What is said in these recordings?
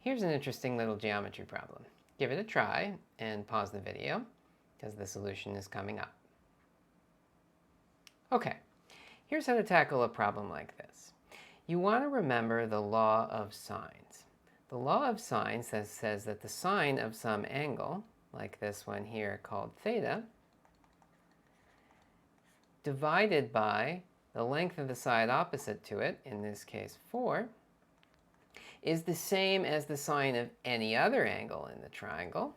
Here's an interesting little geometry problem. Give it a try and pause the video because the solution is coming up. Okay, here's how to tackle a problem like this. You want to remember the law of sines. The law of sines says that the sine of some angle, like this one here called theta, divided by the length of the side opposite to it, in this case 4, is the same as the sine of any other angle in the triangle,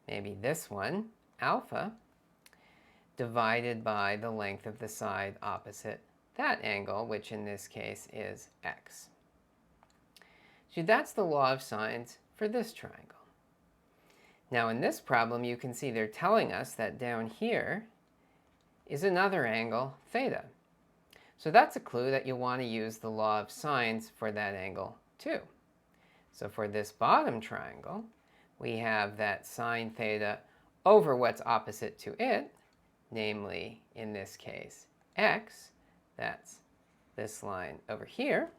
maybe this one, alpha, divided by the length of the side opposite that angle, which in this case is x. So that's the law of sines for this triangle. Now in this problem, you can see they're telling us that down here is another angle, theta. So that's a clue that you want to use the law of sines for that angle too. So for this bottom triangle, we have that sine theta over what's opposite to it, namely, in this case, x, that's this line over here,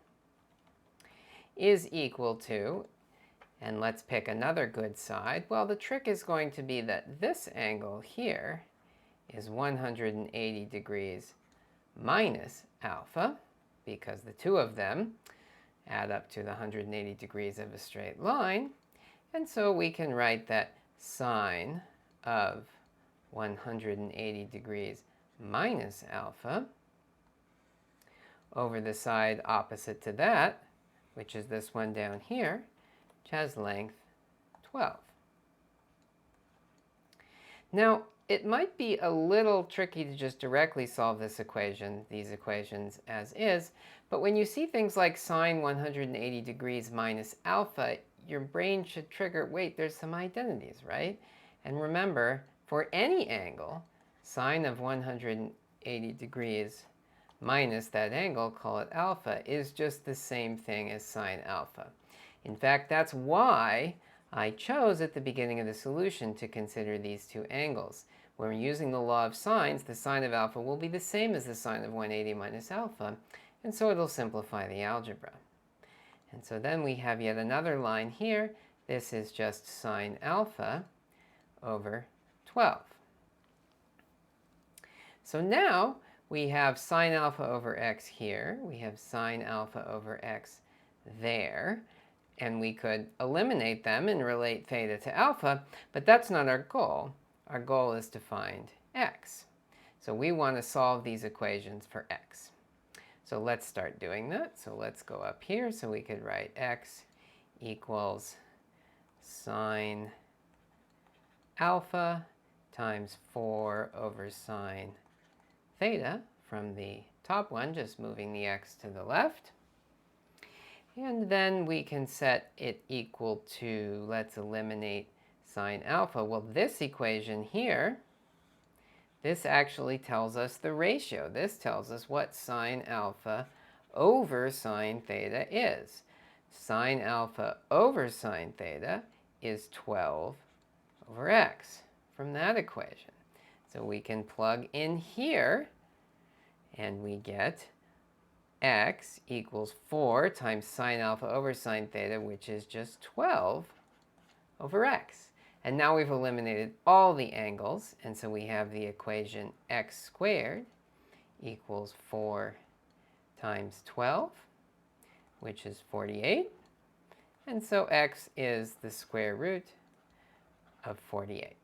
is equal to, and let's pick another good side. Well, the trick is going to be that this angle here is 180 degrees minus alpha, because the two of them add up to the 180 degrees of a straight line. And so we can write that sine of 180 degrees minus alpha over the side opposite to that, which is this one down here, which has length 12. Now, it might be a little tricky to just directly solve this equation, these equations as is, but when you see things like sine 180 degrees minus alpha, your brain should trigger, wait, there's some identities, right? And remember, for any angle, sine of 180 degrees minus that angle, call it alpha, is just the same thing as sine alpha. In fact, that's why I chose at the beginning of the solution to consider these two angles. When we're using the law of sines, the sine of alpha will be the same as the sine of 180 minus alpha, and so it'll simplify the algebra. And so then we have yet another line here. This is just sine alpha over 12. So now we have sine alpha over x here. We have sine alpha over x there. And we could eliminate them and relate theta to alpha, but that's not our goal. Our goal is to find x. So we want to solve these equations for x. So let's start doing that. So let's go up here. So we could write x equals sine alpha times 4 over sine theta from the top one, just moving the x to the left. And then we can set it equal to, let's eliminate sine alpha. Well, this equation here, this actually tells us the ratio. This tells us what sine alpha over sine theta is. Sine alpha over sine theta is 12 over x from that equation. So we can plug in here, and we get x equals 4 times sine alpha over sine theta, which is just 12 over x. And now we've eliminated all the angles, and so we have the equation x squared equals 4 times 12, which is 48. And so x is the square root of 48.